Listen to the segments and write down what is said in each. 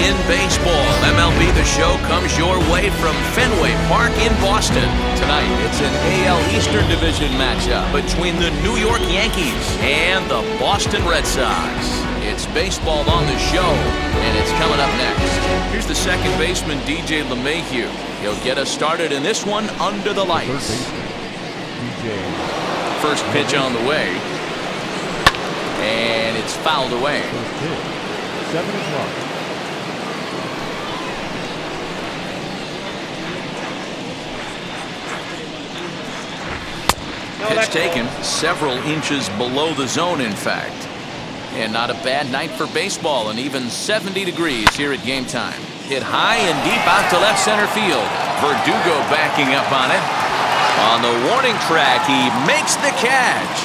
in baseball. MLB The Show comes your way from Fenway Park in Boston. Tonight, it's an AL Eastern Division matchup between the New York Yankees and the Boston Red Sox. It's baseball on the show, and it's coming up next. Here's the second baseman, DJ LeMahieu. He'll get us started in this one under the lights. First pitch on the way, and it's fouled away. 7-1. Pitch taken several inches below the zone, in fact. And not a bad night for baseball, and even 70 degrees here at game time. Hit high and deep out to left center field. Verdugo backing up on it. On the warning track, he makes the catch.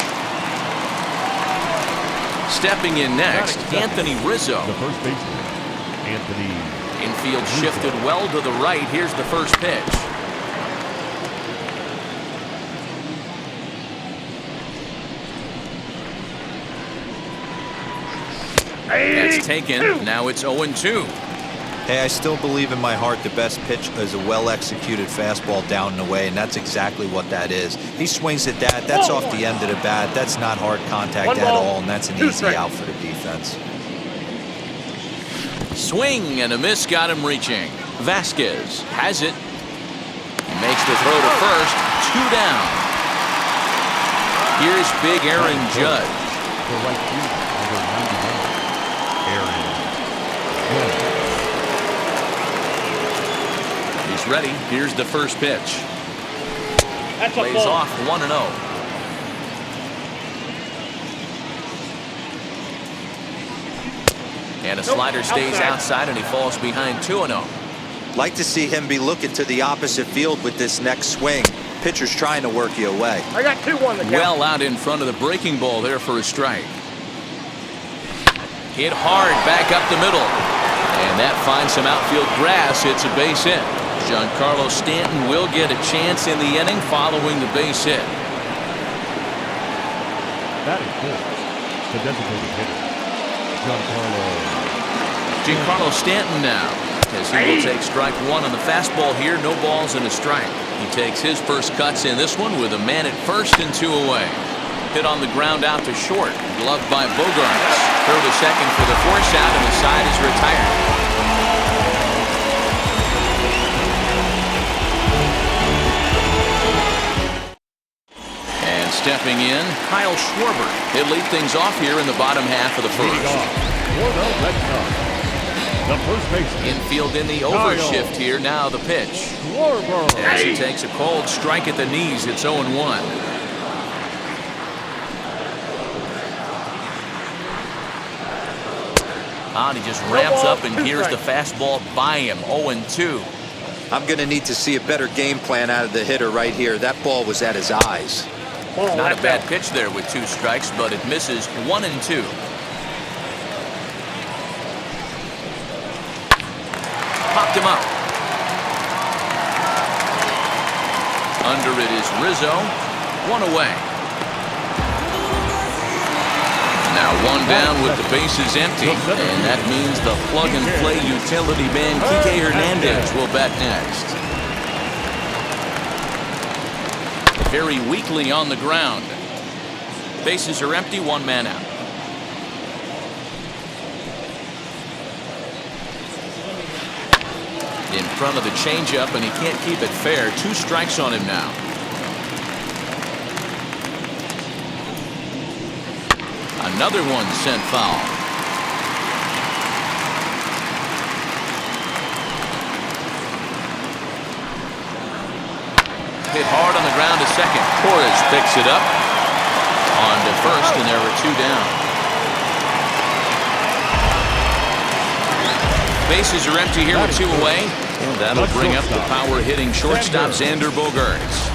Stepping in next, Anthony Rizzo. The first baseman, Anthony. Infield shifted well to the right. Here's the first pitch. That's taken. Now it's 0-2. Hey, I still believe in my heart the best pitch is a well-executed fastball down and away, and that's exactly what that is. He swings at that. That's off the end of the bat. That's not hard contact at all, and that's an easy out for the defense. Swing and a miss got him reaching. Vasquez has it. He makes the throw to first. 2 down. Here's big Aaron Judge. For right field, number 99. Aaron Judge. He's ready. Here's the first pitch. Plays off 1-0. And a slider stays outside, and he falls behind 2-0. Like to see him be looking to the opposite field with this next swing. Pitcher's trying to work you away. I got 2-1. Well out in front of the breaking ball there for a strike. Hit hard back up the middle. And that finds some outfield grass. It's a base hit. Giancarlo Stanton will get a chance in the inning following the base hit. Batting fourth, the designated hitter, Giancarlo Stanton now, as he will take strike one on the fastball here. No balls and a strike. He takes his first cuts in this one with a man at first and 2 away. Hit on the ground out to short. Gloved by Bogarts. Throw to second for the force out, and the side is retired. Stepping in, Kyle Schwarber. He'll lead things off here in the bottom half of the first. The first baseman. Infield in the overshift here. Now the pitch. As he takes a cold strike at the knees, it's 0-1. And he just ramps up and here's the fastball by him. 0-2. I'm going to need to see a better game plan out of the hitter right here. That ball was at his eyes. Not a bad pitch there with 2 strikes, but it misses 1-2. Popped him up. Under it is Rizzo. 1 away. Now 1 down with the bases empty, and that means the plug-and-play utility man Kike Hernandez will bat next. Very weakly on the ground. Bases are empty, 1 man out. In front of the changeup, and he can't keep it fair. 2 strikes on him now. Another one sent foul. Hit hard on the ground to second. Torres picks it up. On to first, and there are 2 down. Bases are empty here with 2 away. And that'll bring up the power-hitting shortstop, Xander Bogaerts.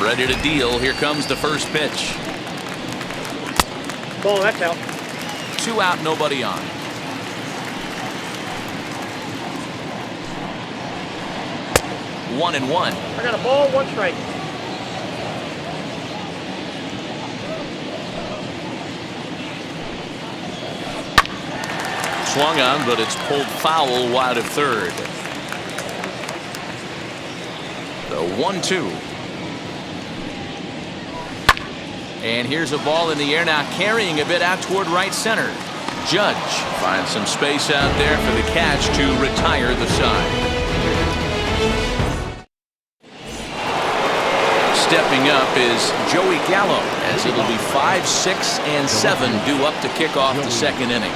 Ready to deal. Here comes the first pitch. Ball, that's out. 2 out, nobody on. One and one. I got a ball, 1 strike. Swung on, but it's pulled foul wide of third. The 1-2. And here's a ball in the air now, carrying a bit out toward right center. Judge finds some space out there for the catch to retire the side. Stepping up is Joey Gallo, as it'll be 5, 6, and 7 due up to kick off the second inning.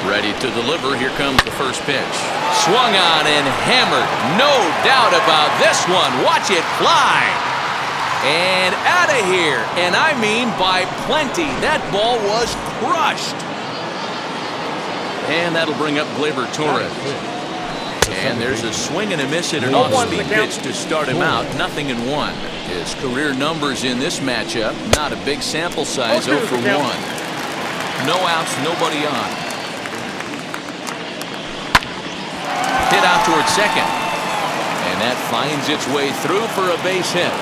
Ready to deliver. Here comes the first pitch. Swung on and hammered. No doubt about this one. Watch it fly. And out of here. And I mean by plenty. That ball was crushed. And that'll bring up Gleyber Torres. And there's a swing and a miss at an off-speed pitch to start him out. 0-1. His career numbers in this matchup, not a big sample size, 0 for 1. No outs, nobody on. Hit out towards second. And that finds its way through for a base hit.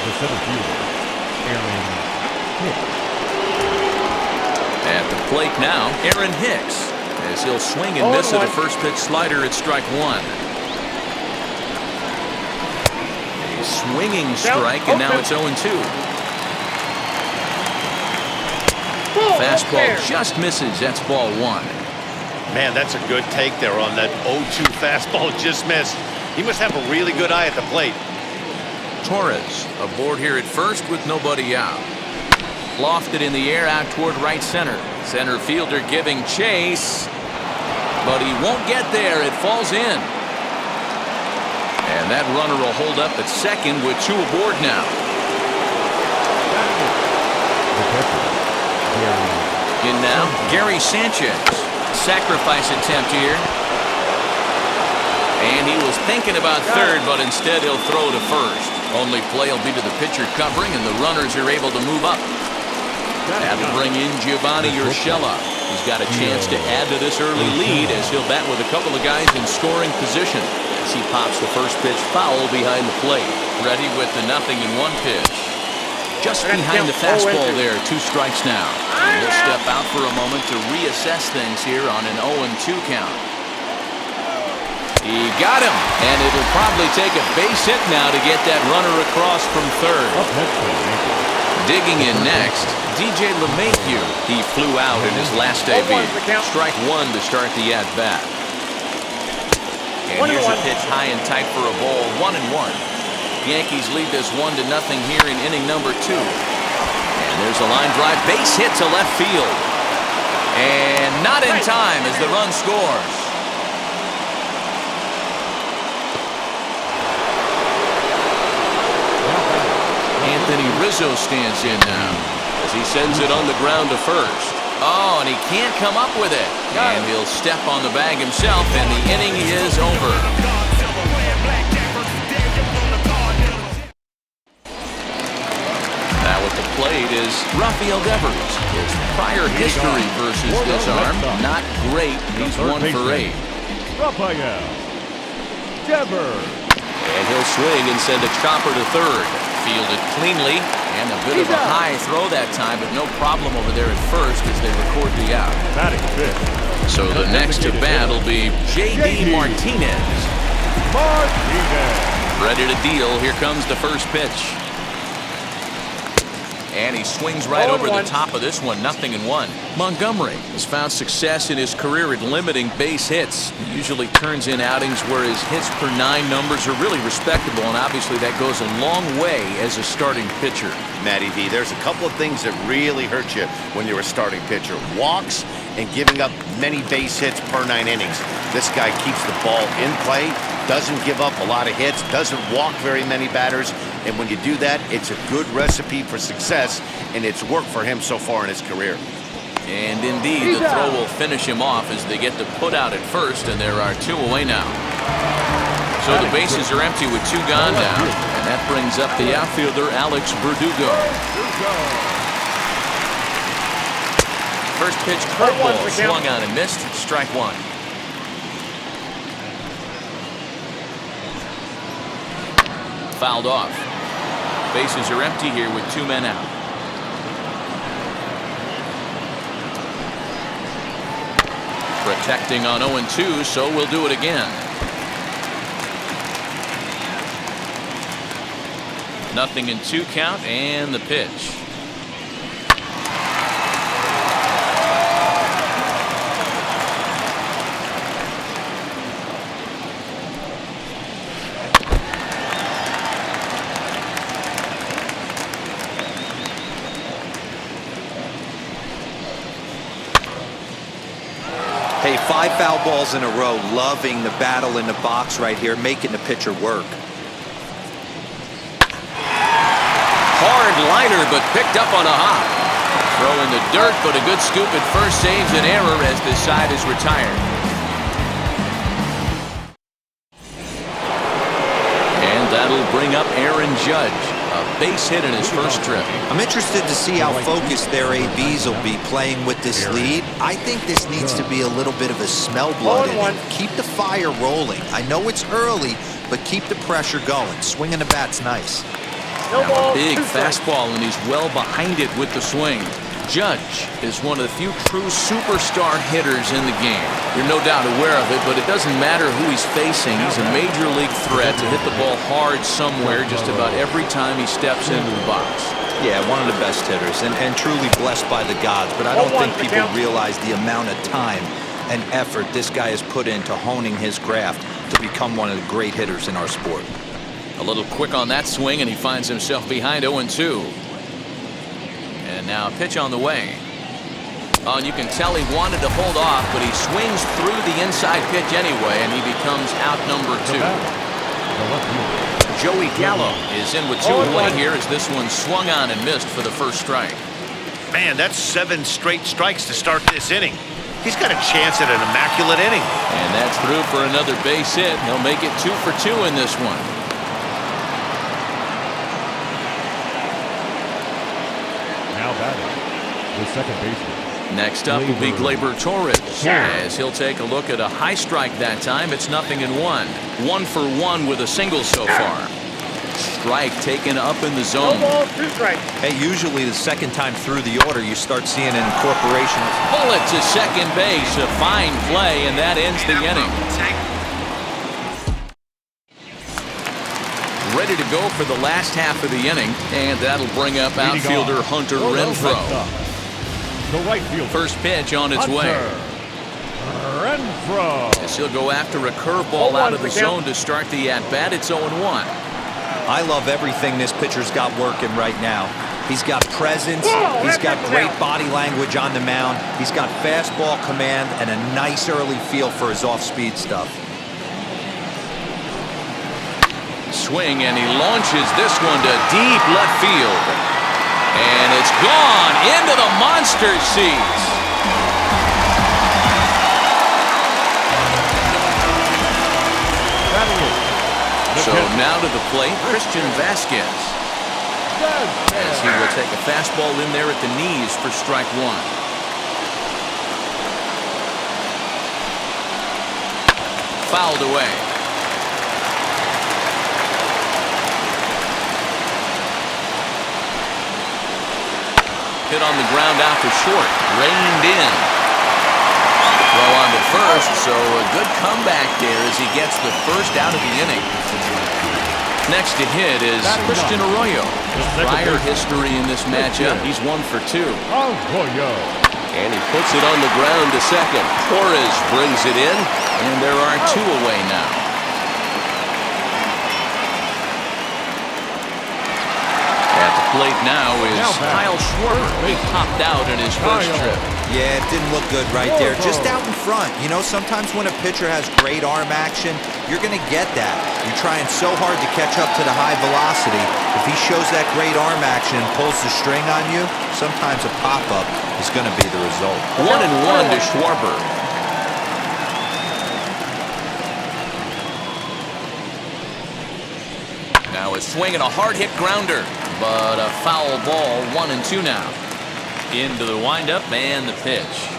The center fielder, Aaron Hicks. At the plate now, Aaron Hicks, as he'll swing and miss at a first pitch slider at strike one. A swinging strike, and now it's 0-2. Fastball just misses. That's ball one. Man, that's a good take there on that 0-2 fastball just missed. He must have a really good eye at the plate. Torres aboard here at first with nobody out. Lofted in the air out toward right center. Center fielder giving chase, but he won't get there. It falls in. And that runner will hold up at second with 2 aboard now. In now, Gary Sanchez. Sacrifice attempt here. And he was thinking about third, but instead he'll throw to first. Only play will be to the pitcher covering, and the runners are able to move up. That'll bring in Giovanni Urshela. He's got a chance to add to this early lead as he'll bat with a couple of guys in scoring position. As he pops the first pitch foul behind the plate. Ready with the 0-1 pitch. Just behind the fastball there, 2 strikes now. And he'll step out for a moment to reassess things here on an 0-2 count. He got him, and it'll probably take a base hit now to get that runner across from third. Digging in next, DJ LeMahieu. He flew out in his last debut. Strike one to start the at-bat. And here's a pitch high and tight for a ball, 1-1. Yankees lead this 1-0 here in inning number 2. And there's a line drive, base hit to left field. And not in time as the run scores. Anthony Rizzo stands in now as he sends it on the ground to first. Oh, and he can't come up with it. And he'll step on the bag himself, and the inning is over. Now at the plate is Rafael Devers. His prior history versus this arm, not great. He's 1 for 8. Rafael Devers. And he'll swing and send a chopper to third. Fielded cleanly, and a bit of a high throw that time, but no problem over there at first as they record the out. Batting fifth. So the next to bat will be J.D. Martinez. Ready to deal. Here comes the first pitch. And he swings right over the top of this one, 0-1. Montgomery has found success in his career at limiting base hits. He usually turns in outings where his hits per 9 numbers are really respectable, and obviously that goes a long way as a starting pitcher. Matty V, there's a couple of things that really hurt you when you're a starting pitcher. Walks and giving up many base hits per 9 innings. This guy keeps the ball in play, doesn't give up a lot of hits, doesn't walk very many batters, and when you do that, it's a good recipe for success, and it's worked for him so far in his career. And indeed, the throw will finish him off as they get the put out at first, and there are 2 away now. So the bases are empty with 2 gone now, and that brings up the outfielder, Alex Verdugo. First pitch curveball swung on and missed. Strike 1. Fouled off. Bases are empty here with 2 men out. Protecting on 0-2, so we'll do it again. Nothing in 2 count, and the pitch. Hey, 5 foul balls in a row. Loving the battle in the box right here, making the pitcher work. Hard liner, but picked up on a hop. Throw in the dirt, but a good scoop at first saves an error as this side is retired. And that'll bring up Aaron Judge. A base hit in his first trip. I'm interested to see how focused their ABs will be playing with this lead. I think this needs to be a little bit of a smell blood inning. Keep the fire rolling. I know it's early, but keep the pressure going. Swinging the bat's nice. Now a big fastball, and he's well behind it with the swing. Judge is one of the few true superstar hitters in the game. You're no doubt aware of it, but it doesn't matter who he's facing. He's a major league threat to hit the ball hard somewhere just about every time he steps into the box. Yeah, one of the best hitters and truly blessed by the gods, but I don't think people realize the amount of time and effort this guy has put into honing his craft to become one of the great hitters in our sport. A little quick on that swing, and he finds himself behind 0-2. And now a pitch on the way. Oh, and you can tell he wanted to hold off, but he swings through the inside pitch anyway, and he becomes out number 2. Joey Gallo is in with 2 away here as this one swung on and missed for the first strike. Man, that's 7 straight strikes to start this inning. He's got a chance at an immaculate inning. And that's through for another base hit. He'll make it 2 for 2 in this one. Now batting, the second baseman. Next up will be Gleyber Torres, as he'll take a look at a high strike that time. It's 0-1. 1 for 1 with a single so far. Strike taken up in the zone. No ball, 2 strikes. Hey, usually the second time through the order, you start seeing an incorporation. Bullet to second base, a fine play, and that ends the inning. Ready to go for the last half of the inning, and that'll bring up outfielder Hunter Renfroe. The right fielder. First pitch on its way. Renfroe. As he'll go after a curveball out of the zone to start the at-bat. It's 0-1. I love everything this pitcher's got working right now. He's got presence, he's got great body language on the mound, he's got fastball command, and a nice early feel for his off-speed stuff. Swing, and he launches this one to deep left field. And it's gone into the monster seats. So now to the plate, Christian Vasquez. As he will take a fastball in there at the knees for strike 1. Fouled away. Hit on the ground out to short. Reined in. Throw on to first, so a good comeback there as he gets the first out of the inning. Next to hit is Christian Arroyo. Prior history in this matchup, he's 1 for 2. Arroyo. And he puts it on the ground to second. Torres brings it in, and there are 2 away now. At the plate now is Kyle Schwarber. He popped out in his first trip. Yeah, it didn't look good right there. Just out in front. You know, sometimes when a pitcher has great arm action, you're going to get that. You're trying so hard to catch up to the high velocity. If he shows that great arm action and pulls the string on you, sometimes a pop-up is going to be the result. 1-1 to Schwarber. Now a swing and a hard-hit grounder, but a foul ball. 1-2 now. Into the windup and the pitch.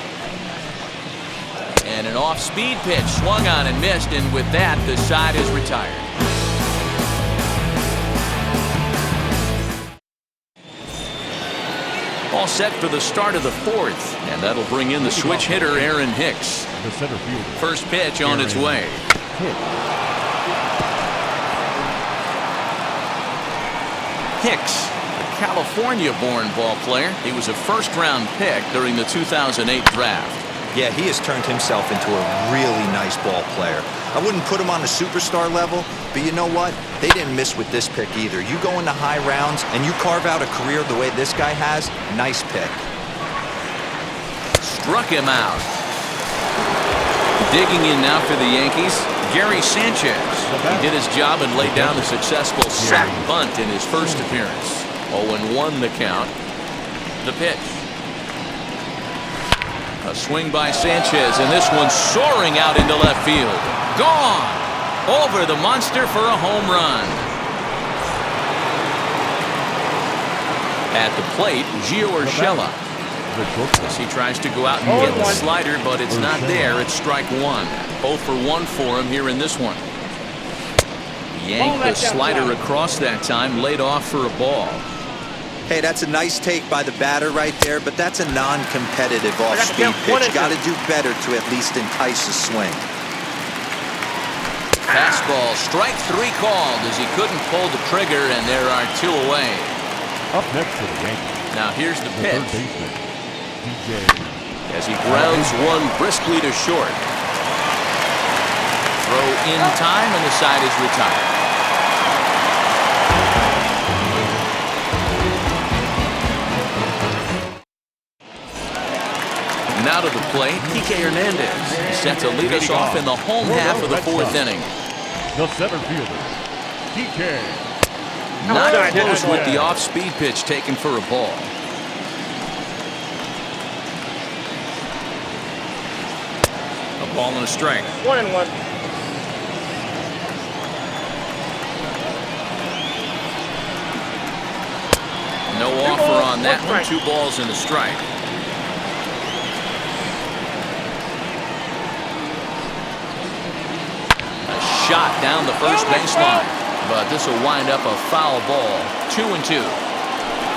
And an off-speed pitch swung on and missed, and with that, the side is retired. all set for the start of the fourth, and that'll bring in the switch hitter, Aaron Hicks. The center fielder. First pitch on its way. Hicks, a California-born ball player. He was a first-round pick during the 2008 draft. Yeah, he has turned himself into a really nice ball player. I wouldn't put him on the superstar level, but you know what? They didn't miss with this pick either. You go into high rounds and you carve out a career the way this guy has, nice pick. Struck him out. Digging in now for the Yankees, Gary Sanchez. He did his job and laid down a successful sac bunt in his first appearance. 0-1 the count. The pitch. A swing by Sanchez, and this one soaring out into left field. Gone! Over the monster for a home run. At the plate, Gio Urshela. As he tries to go out and get the slider, but it's not there. It's strike one. 0 for 1 for him here in this one. Yanked the slider across that time, laid off for a ball. Hey, that's a nice take by the batter right there, but that's a non-competitive off-speed pitch. Got to do better to at least entice a swing. Fastball, strike 3 called as he couldn't pull the trigger, and there are 2 away. Up next to the Yankees. Now here's the pitch. Third baseman, DJ. As he grounds one briskly to short. Throw in time, and the side is retired. Now to the plate, Kike Hernandez set to lead us off in the home half of the 4th inning. The center fielder, Kike. Not close with the off-speed pitch taken for a ball. A ball and a strike. 1-1. No offer on that one. 2 balls and a strike. Shot down the first baseline, but this will wind up a foul ball. 2-2,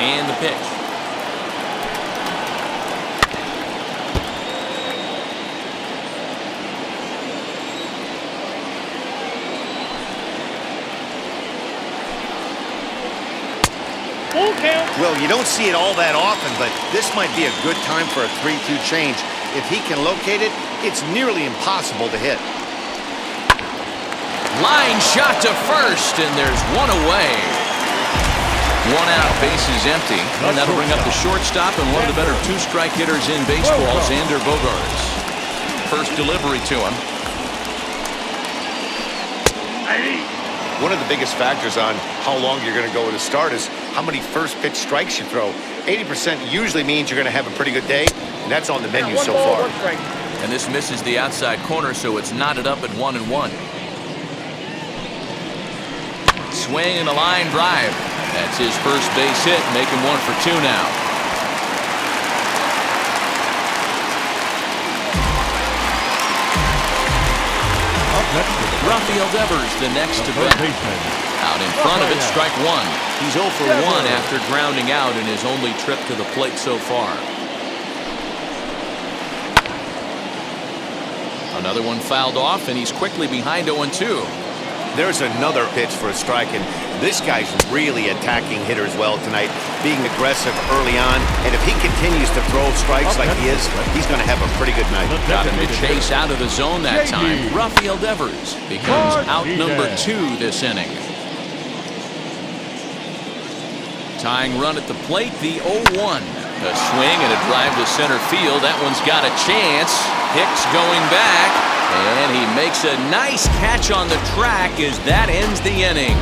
and the pitch. Full count. Well, you don't see it all that often, but this might be a good time for a 3-2 change. If he can locate it, it's nearly impossible to hit. Line shot to first, and there's 1 away. 1 out, bases empty, and that'll bring up the shortstop and one of the better 2-strike hitters in baseball, Xander Bogaerts. First delivery to him. One of the biggest factors on how long you're going to go with a start is how many first pitch strikes you throw. 80% usually means you're going to have a pretty good day, and that's on the menu so far. And this misses the outside corner, so it's knotted up at 1-1. Swing and a line drive. That's his first base hit, making 1 for 2 now. Up next to the Rafael Devers, the next to bat. Out in front of it, strike 1. He's 0 for 1 after grounding out in his only trip to the plate so far. Another one fouled off, and he's quickly behind 0-2. There's another pitch for a strike, and this guy's really attacking hitters well tonight, being aggressive early on, and if he continues to throw strikes like he is, he's going to have a pretty good night. Got him to chase out of the zone that time. Rafael Devers becomes out number 2 this inning. Tying run at the plate, the 0-1. A swing and a drive to center field. That one's got a chance. Hicks going back. And he makes a nice catch on the track as that ends the inning.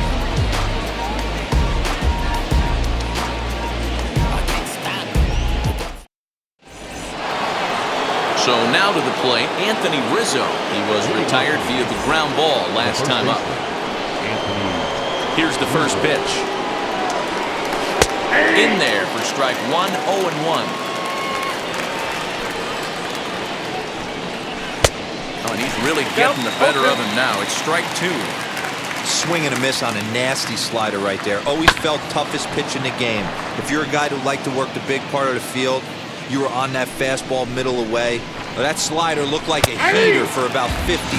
So now to the plate, Anthony Rizzo. He was retired via the ground ball last time up. Here's the first pitch. In there for strike 1, 0-1. Oh, and he's really getting the better of him now. It's strike 2. Swing and a miss on a nasty slider right there. Always felt toughest pitch in the game. If you're a guy who liked to work the big part of the field, you were on that fastball middle away. Well, that slider looked like a heater for about 56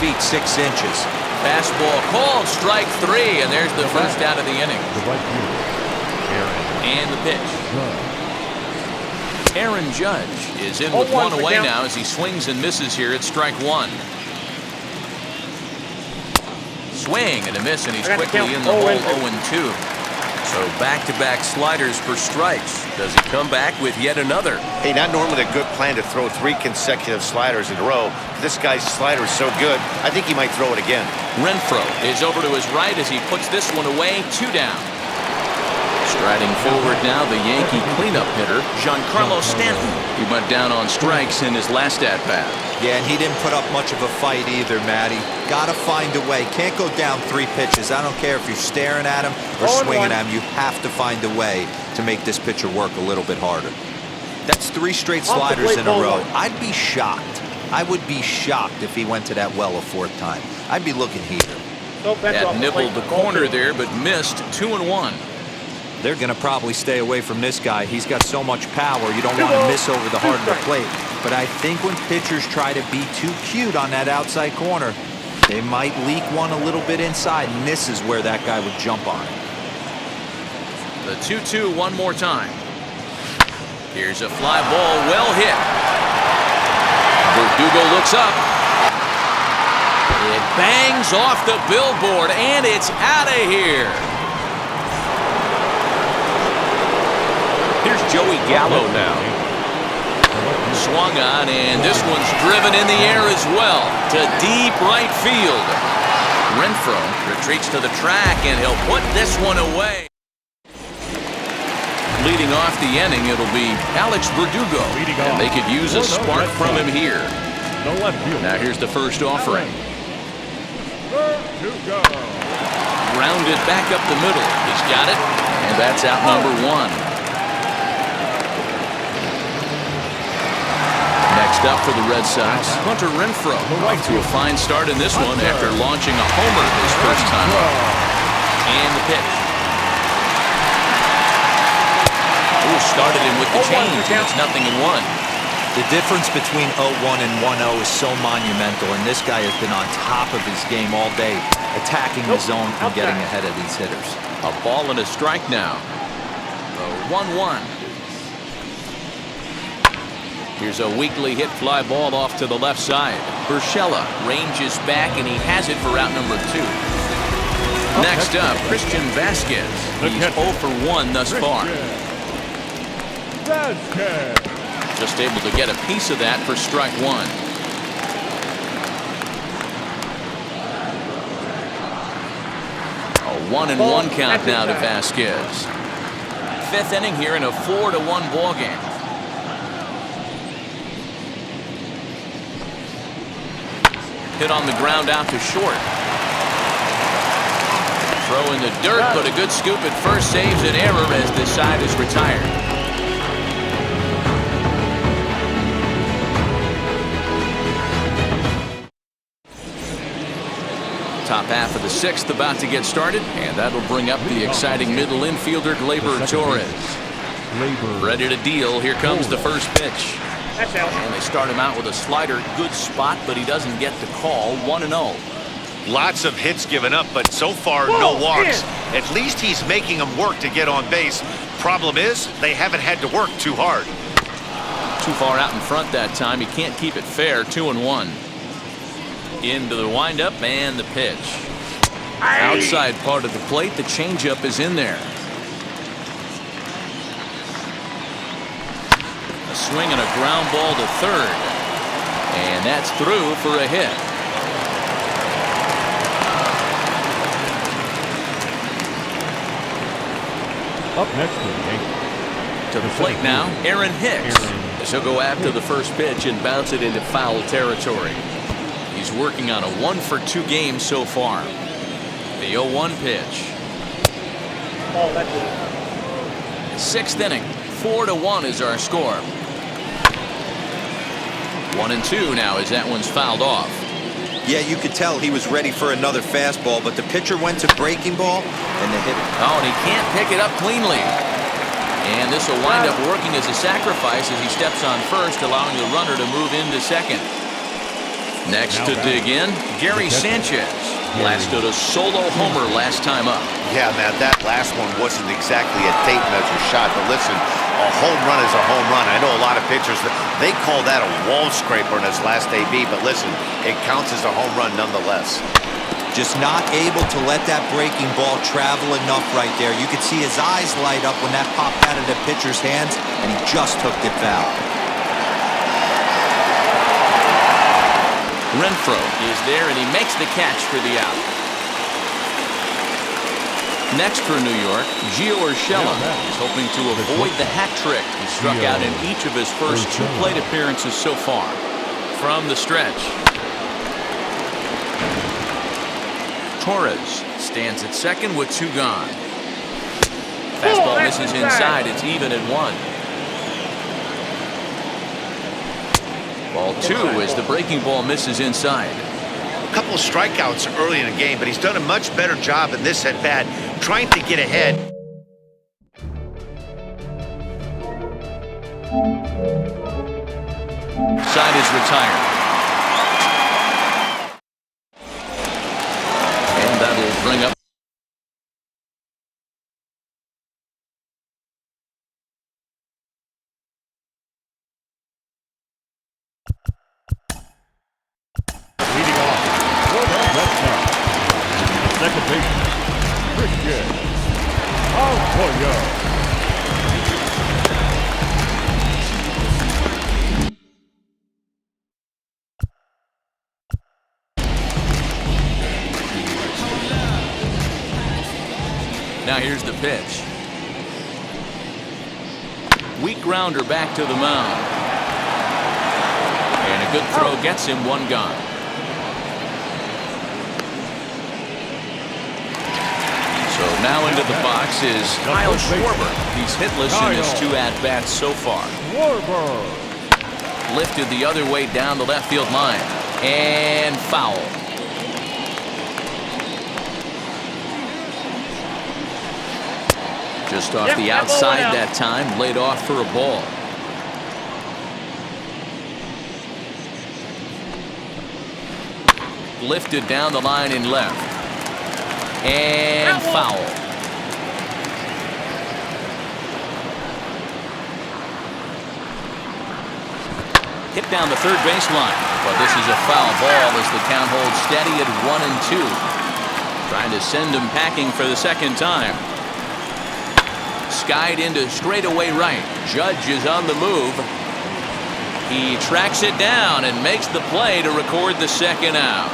feet, 6 inches. Fastball called, strike 3, and there's the first out of the inning. The right fielder, Aaron. And the pitch. Judge. Aaron Judge is in with 1 away now as he swings and misses here at strike 1. Swing and a miss, and he's quickly in the hole 0-2. So back-to-back sliders for strikes. Does he come back with yet another? Hey, not normally a good plan to throw 3 consecutive sliders in a row. This guy's slider is so good, I think he might throw it again. Renfroe is over to his right as he puts this one away, 2 down. Striding forward now, the Yankee cleanup hitter, Giancarlo Stanton. He went down on strikes in his last at-bat. Yeah, and he didn't put up much of a fight either, Matty. Gotta find a way. Can't go down 3 pitches. I don't care if you're staring at him or swinging at him. You have to find a way to make this pitcher work a little bit harder. That's 3 straight sliders in a row. I'd be shocked. I would be shocked if he went to that well a 4th time. I'd be looking here. That nibbled the corner there, but missed. 2-1. They're going to probably stay away from this guy. He's got so much power. You don't want to miss over the heart of the plate. But I think when pitchers try to be too cute on that outside corner, they might leak one a little bit inside, and this is where that guy would jump on it. The 2-2 one more time. Here's a fly ball, well hit. Verdugo looks up. It bangs off the billboard, and it's out of here. Here's Joey Gallo now. Swung on, and this one's driven in the air as well to deep right field. Renfroe retreats to the track, and he'll put this one away. Leading off the inning, it'll be Alex Verdugo, and they could use a spark from him here. The left fielder. Now here's the first offering. Verdugo. Rounded back up the middle. He's got it, and that's out number 1. Next up for the Red Sox, Hunter Renfroe off to a fine start in this one after launching a homer his first time up. And the pitch. Ooh, started him with the change, and it's 0-1. The difference between 0-1 and 1-0 is so monumental, and this guy has been on top of his game all day, attacking the zone and getting ahead of these hitters. A ball and a strike now. 1-1. Here's a weakly hit fly ball off to the left side. Urshela ranges back, and he has it for out number 2. Next up, Christian Vasquez. He's 0 for 1 thus far. Just able to get a piece of that for strike 1. A 1-1 count now to Vasquez. 5th inning here in a 4-1 ball game. Hit on the ground out to short. Throw in the dirt, but a good scoop at first saves an error as this side is retired. Top half of the 6th about to get started, and that'll bring up the exciting middle infielder Gleyber Torres. Ready to deal. Here comes the first pitch. And they start him out with a slider. Good spot, but he doesn't get the call. 1-0. Lots of hits given up, but so far no walks. At least he's making them work to get on base. Problem is, they haven't had to work too hard. Too far out in front that time. He can't keep it fair. 2-1. Into the windup and the pitch. Outside part of the plate. The changeup is in there. A swing and a ground ball to third. And that's through for a hit. Up next to the plate now, Aaron Hicks. He'll go after the first pitch and bounce it into foul territory. He's working on a 1-for-2 game so far. The 0-1 pitch. 6th inning. 4-1 is our score. 1-2 now as that one's fouled off. Yeah, you could tell he was ready for another fastball, but the pitcher went to breaking ball, and they hit it. Oh, and he can't pick it up cleanly. And this will wind up working as a sacrifice as he steps on first, allowing the runner to move into second. Next to dig in, Gary Sanchez blasted a solo homer last time up. Yeah, man, that last one wasn't exactly a tape measure shot, but listen, a home run is a home run. I know a lot of pitchers, they call that a wall scraper in his last AB, but listen, it counts as a home run nonetheless. Just not able to let that breaking ball travel enough right there. You could see his eyes light up when that popped out of the pitcher's hands, and he just hooked it foul. Renfroe is there, and he makes the catch for the out. Next for New York, Gio Urshela is hoping to avoid the hat trick. He struck out in each of his first 2 plate appearances so far. From the stretch, Torres stands at second with 2 gone. Fastball misses inside. It's even at 1. Ball 2 as the breaking ball misses inside. A couple of strikeouts early in the game, but he's done a much better job in this at-bat, trying to get ahead. Side is retired. And that'll bring up. Leading off for the Red Sox. Second baseman, Christian Alcoyo. Now here's the pitch. Weak grounder back to the mound. And a good throw gets him 1 gone. So now into the box is Kyle Schwarber. He's hitless in his 2 at-bats so far. Schwarber. Lifted the other way down the left field line. And foul. Just off the outside that time, laid off for a ball. Lifted down the line in left. And foul. Hit down the third baseline, but this is a foul ball as the count holds steady at 1-2. Trying to send him packing for the second time. Skied into straightaway right. Judge is on the move. He tracks it down and makes the play to record the second out.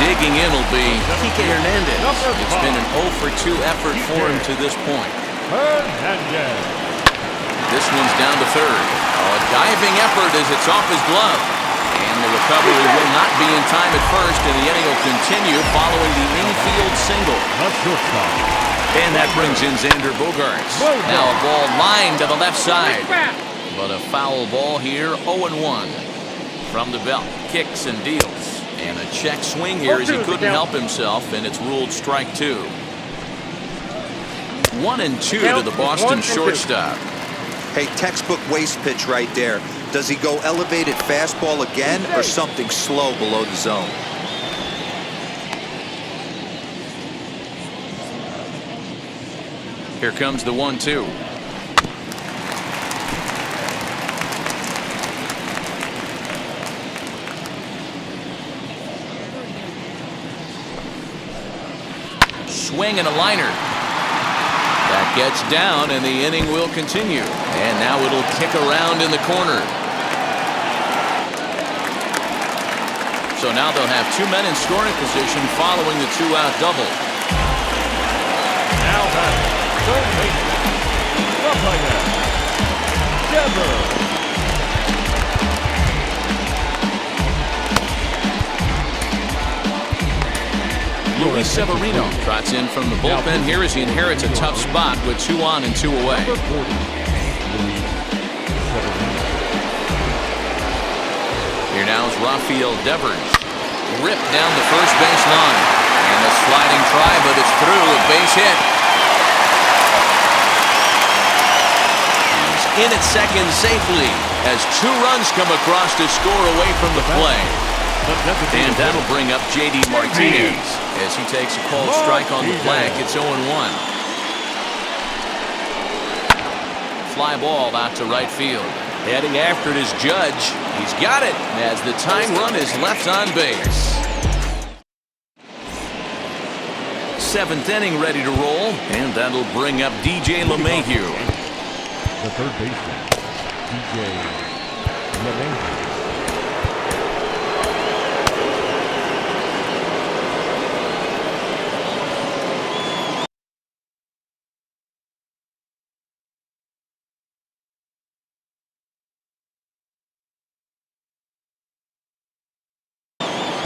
Digging in will be Kike Hernandez. It's been an 0 for 2 effort for him to this point. Hernandez. This one's down to third. A diving effort as it's off his glove. And the recovery will not be in time at first, and the inning will continue following the infield single. And that brings in Xander Bogaerts. Now a ball lined to the left side. But a foul ball here, 0-1. From the belt, kicks and deals. And a check swing here as he couldn't help himself, and it's ruled strike 2. 1-2 to the Boston shortstop. Hey, textbook waste pitch right there. Does he go elevated fastball again or something slow below the zone? Here comes the 1-2. Swing and a liner. That gets down, and the inning will continue. And now it'll kick around in the corner. So now they'll have 2 men in scoring position following the 2-out double. Now batting, third baseman, Rafael Devers. Luis Severino trots in from the bullpen here as he inherits a tough spot with 2 on and 2 away. Number 40, Luis Severino. Here now is Rafael Devers. Ripped down the first base line. And a sliding try, but it's through. A base hit. He's in at second safely as 2 runs come across to score away from the play. And that'll bring up J.D. Martinez as he takes a called strike on the flag. It's 0-1. Fly ball out to right field. Heading after it is Judge. He's got it as the tying run is left on base. 7th inning ready to roll, and that'll bring up DJ LeMahieu. The third baseman, DJ LeMahieu.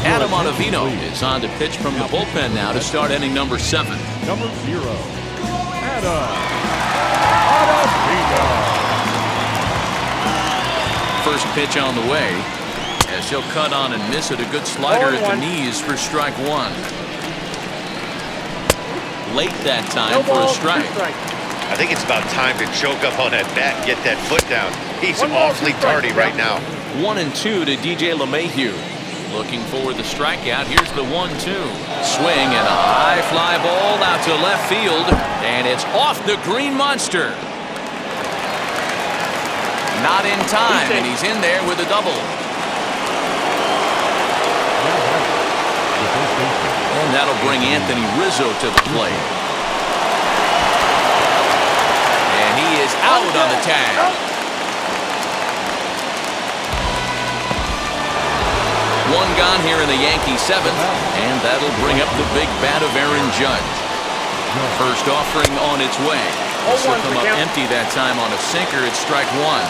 Adam Ottavino is on to pitch from the bullpen now to start inning number 7. Number 0, Adam Ottavino. First pitch on the way as he'll cut on and miss it. A good slider at the knees for strike 1. Late that time for a strike. I think it's about time to choke up on that bat and get that foot down. He's awfully tardy right now. 1-2 to DJ LeMahieu. Looking for the strikeout. Here's the 1-2. Swing and a high fly ball out to left field. And it's off the green monster. Not in time, and he's in there with a double. And that'll bring Anthony Rizzo to the plate. And he is out on the tag. 1 gone here in the Yankee 7th, and that'll bring up the big bat of Aaron Judge. First offering on its way. This will come up empty that time on a sinker. It's strike 1.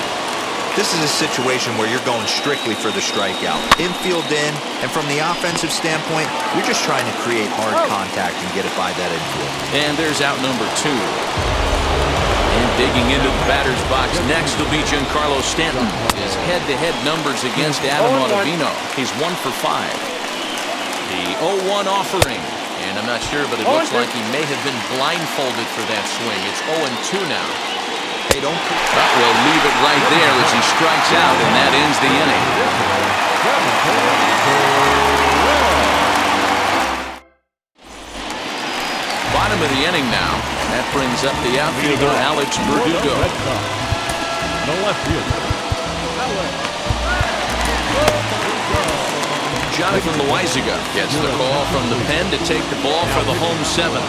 This is a situation where you're going strictly for the strikeout. Infield in, and from the offensive standpoint, you're just trying to create hard contact and get it by that infield. And there's out number 2. And digging into the batter's box next will be Giancarlo Stanton. His head-to-head numbers against Adam Ottavino. He's 1 for 5. The 0-1 offering. And I'm not sure, but it looks like he may have been blindfolded for that swing. It's 0-2 now. Hey, don't... But we'll leave it right there as he strikes out, and that ends the inning. Bottom of the inning now. That brings up the outfielder, Alex Verdugo. The left fielder, Alex. Jonathan Loaizaga gets the call from the pen to take the ball for the home 7th.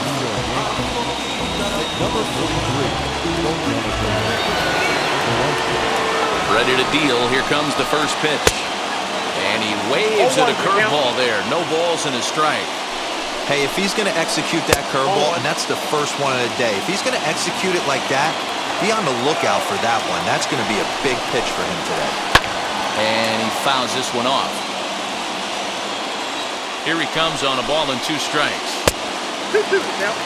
Number 43. Ready to deal. Here comes the first pitch. And he waves at a curveball there. No balls and a strike. Hey, if he's going to execute that curveball, and that's the first one of the day, if he's going to execute it like that, be on the lookout for that one. That's going to be a big pitch for him today. And he fouls this one off. Here he comes on a ball and 2 strikes. 2-2 now.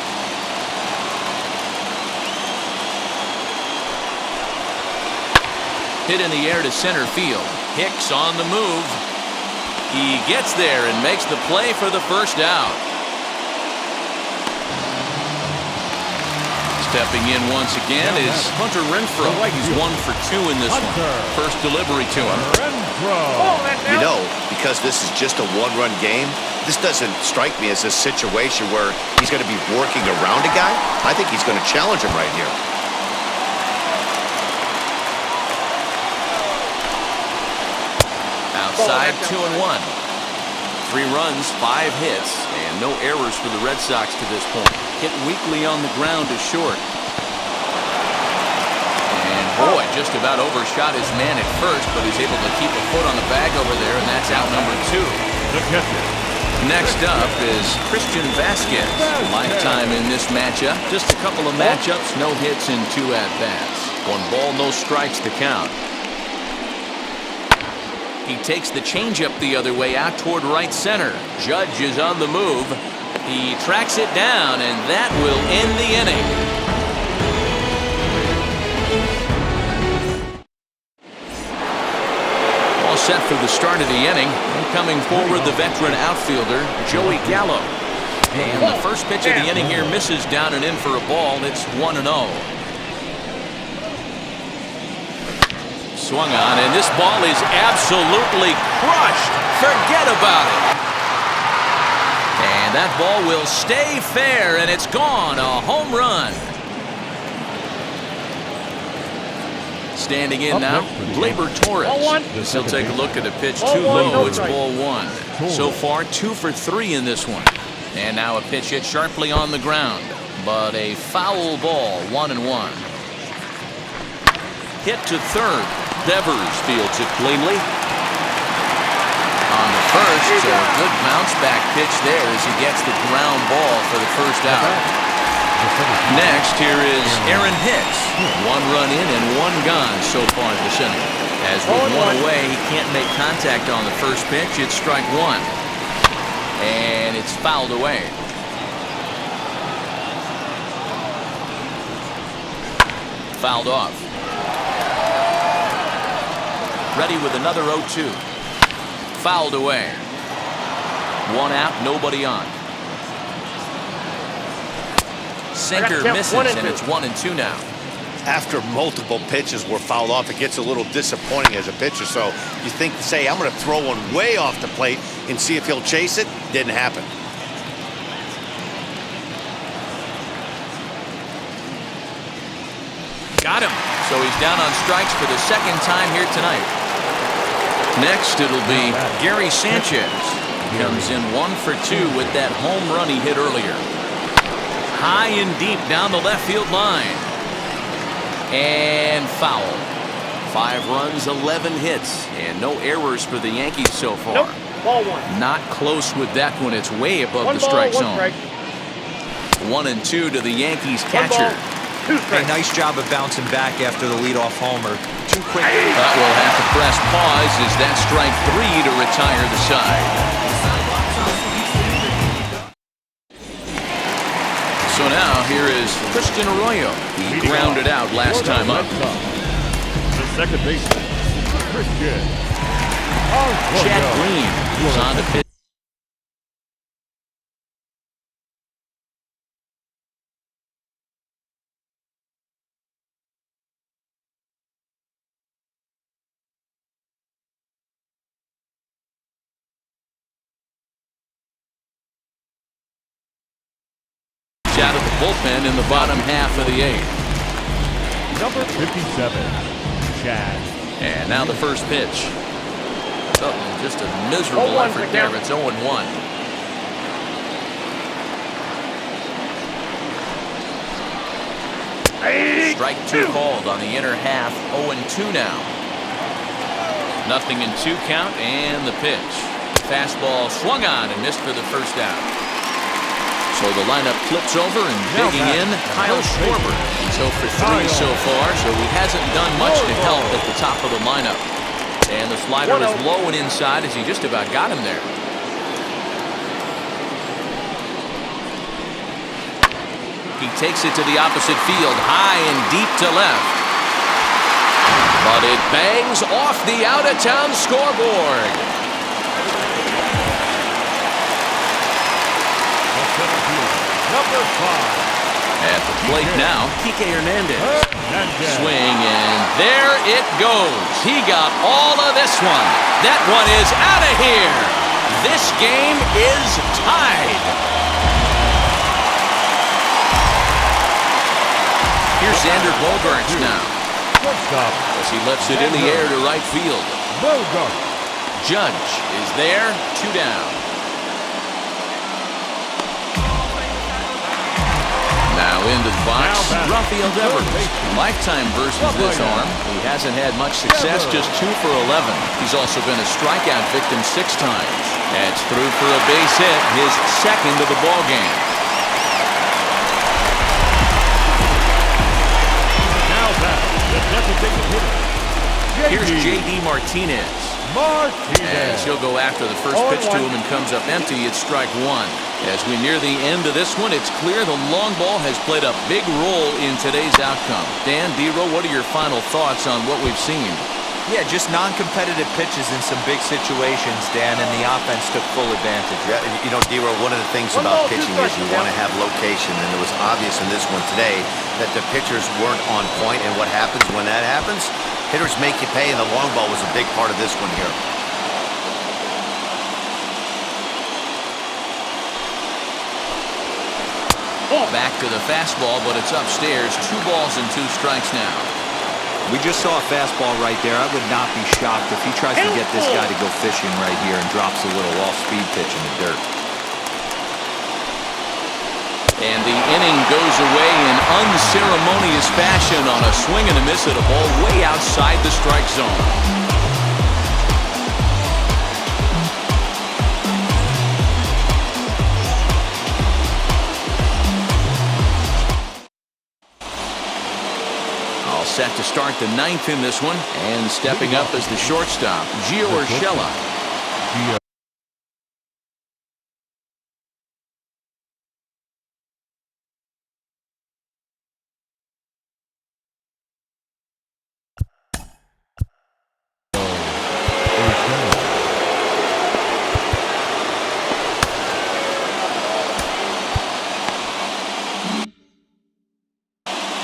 Hit in the air to center field. Hicks on the move. He gets there and makes the play for the first out. Stepping in once again is Hunter Renfroe. He's 1 for 2 in this one. First delivery to him. You know, because this is just a 1-run game, this doesn't strike me as a situation where he's going to be working around a guy. I think he's going to challenge him right here. Outside, 2-1. 3 runs, 5 hits, and no errors for the Red Sox to this point. Hit weakly on the ground to short. And boy, just about overshot his man at first, but he's able to keep a foot on the bag over there, and that's out number 2. Next up is Christian Vasquez. Lifetime in this matchup. Just a couple of matchups, no hits and 2 at-bats. 1 ball, no strikes to count. He takes the changeup the other way out toward right center. Judge is on the move. He tracks it down, and that will end the inning. set for the start of the inning. And coming forward, the veteran outfielder, Joey Gallo. And the first pitch of the inning here misses down and in for a ball. It's 1-0. Swung on, and this ball is absolutely crushed. Forget about it. And that ball will stay fair, and it's gone. A home run. Standing in now, Gleyber Torres. He'll take a look at a pitch too low. It's ball one. So far, 2 for 3 in this one. And now a pitch hit sharply on the ground, but a foul ball, 1-1. Hit to third. Devers fields it cleanly. On the first, so a good bounce back pitch there as he gets the ground ball for the first out. Next, here is Aaron Hicks. 1 run in and 1 gone so far this inning. As with 1 away, he can't make contact on the first pitch. It's strike 1. And it's fouled away. Fouled off. Ready with another 0-2. Fouled away. 1 out, nobody on. Sinker misses, and it's 1-2 now. After multiple pitches were fouled off, it gets a little disappointing as a pitcher. So you think, say, I'm going to throw one way off the plate and see if he'll chase it. Didn't happen. Got him. So he's down on strikes for the second time here tonight. Next, it'll be Gary Sanchez. Comes in 1 for 2 with that home run he hit earlier. High and deep down the left field line. And foul. 5 runs, 11 hits, and no errors for the Yankees so far. Nope. Ball 1. Not close with that one. It's way above the strike zone. 1-2 to the Yankees catcher. Hey, nice job of bouncing back after the leadoff homer. Too quick. But we'll have to press pause as that strike 3 to retire the side. So now here is Christian Arroyo. He grounded out last time up. The second baseman, Christian. Chad Green was on to pitch. Out of the bullpen in the bottom half of the 8th. Number 57, Chad. And now the first pitch. Oh, just a miserable effort there. It's 0-1. Strike 2 called on the inner half. 0-2 now. 0-2 count, and the pitch. Fastball swung on and missed for the first out. So the lineup flips over, and digging in, Kyle Schwarber. He's 0 for 3 so far, so he hasn't done much to help at the top of the lineup. And the slider is low and inside as he just about got him there. He takes it to the opposite field, high and deep to left. But it bangs off the out-of-town scoreboard. Number 5. At the plate now, Kike Hernandez. Swing, and there it goes. He got all of this one. That one is out of here. This game is tied. Here's Xander Bogaerts now. As he lets it in the air to right field. Judge is there, 2 down. Now into the box, Rafael Devers. Lifetime versus this arm. He hasn't had much success, just 2 for 11. He's also been a strikeout victim 6 times. That's through for a base hit, his second of the ball game. Now back, the designated hitter. Here's J.D. Martinez. As he'll go after the first pitch to him and comes up empty, it's strike 1. As we near the end of this one, it's clear the long ball has played a big role in today's outcome. Dan, D-Row, what are your final thoughts on what we've seen? Yeah, just non-competitive pitches in some big situations, Dan, and the offense took full advantage. Yeah, and you know, D-Row, one of the things One about ball, 2 pitching is strikes, you want to have location, and it was obvious in this one today that the pitchers weren't on point, and what happens when that happens? Hitters make you pay, and the long ball was a big part of this one here. Back to the fastball, but it's upstairs. 2 balls and 2 strikes now. We just saw a fastball right there. I would not be shocked if he tries to get this guy to go fishing right here and drops a little off-speed pitch in the dirt. And the inning goes away in unceremonious fashion on a swing and a miss at a ball way outside the strike zone. Set to start the 9th in this one, and stepping up as the shortstop, Gio Urshela.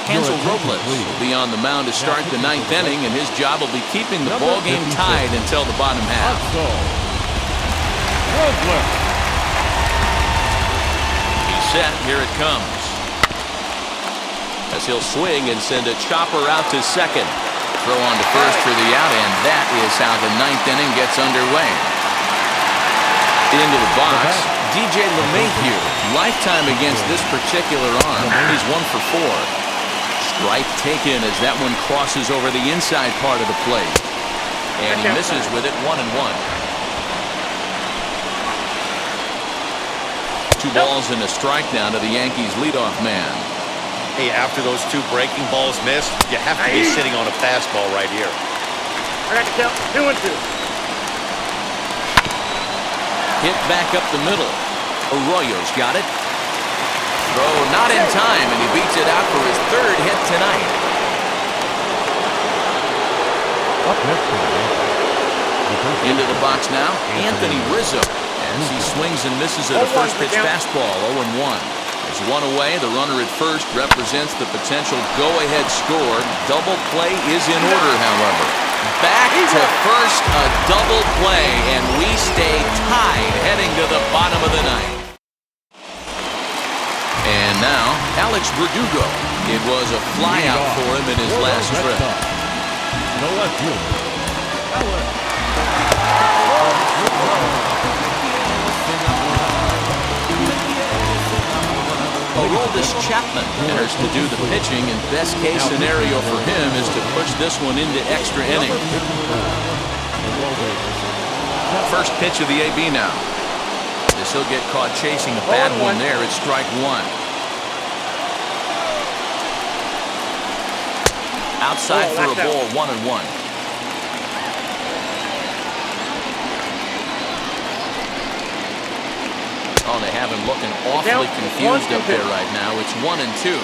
Hansel Robles will be on the mound to start the 9th inning, and his job will be keeping the ball game tied until the bottom half. He's set. Here it comes. As he'll swing and send a chopper out to second. Throw on to first for the out, and that is how the 9th inning gets underway. Into the box, DJ LeMahieu. Lifetime against this particular arm. He's 1 for 4. Strike taken as that one crosses over the inside part of the plate. And he misses with it, 1-1. 2 balls and a strike down to the Yankees leadoff man. Hey, after those 2 breaking balls missed, you have to be sitting on a fastball right here. I got to count 2-2. Hit back up the middle. Arroyo's got it. Throw not in time, and he beats it out for his 3rd hit tonight. Into the box now, Anthony Rizzo. As he swings and misses at a first pitch fastball, 0-1. There's 1 away. The runner at first represents the potential go-ahead score. Double play is in order, however. Back to first, a double play, and we stay tied heading to the bottom of the 9th. And now, Alex Verdugo. It was a flyout for him in his last trip. Aroldis Chapman enters to do the pitching, and best case scenario for him is to push this one into extra innings. First pitch of the AB now. As he'll get caught chasing a bad one there, it's strike 1. Outside for a ball, 1-1. Oh, they have him looking awfully confused up there right now. It's 1-2.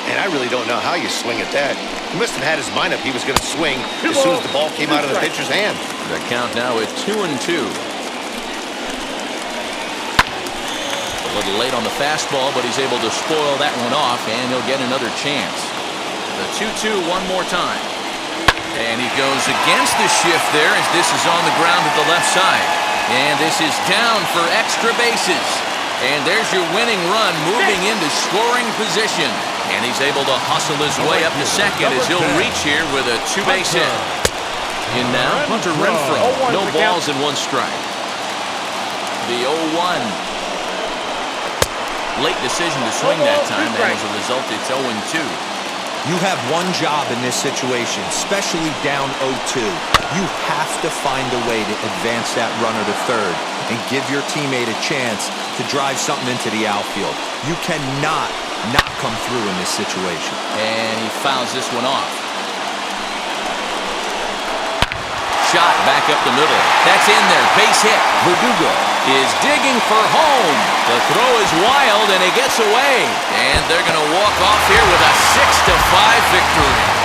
And I really don't know how you swing at that. He must have had his mind up he was going to swing as soon as the ball came out of the pitcher's hand. The count now at 2-2. A little late on the fastball, but he's able to spoil that one off, and he'll get another chance. The 2-2 one more time. And he goes against the shift there as this is on the ground to the left side. And this is down for extra bases. And there's your winning run moving into scoring position. And he's able to hustle his way up to second as he'll reach here with a 2-base hit. In now, Hunter Renfroe. No balls and 1 strike. The 0-1. Late decision to swing that time, and as a result, it's 0-2. You have one job in this situation, especially down 0-2. You have to find a way to advance that runner to third and give your teammate a chance to drive something into the outfield. You cannot not come through in this situation. And he fouls this one off. Shot back up the middle. That's in there. Base hit. Verdugo is digging for home. The throw is wild, and he gets away. And they're going to walk off here with a 6-5 victory.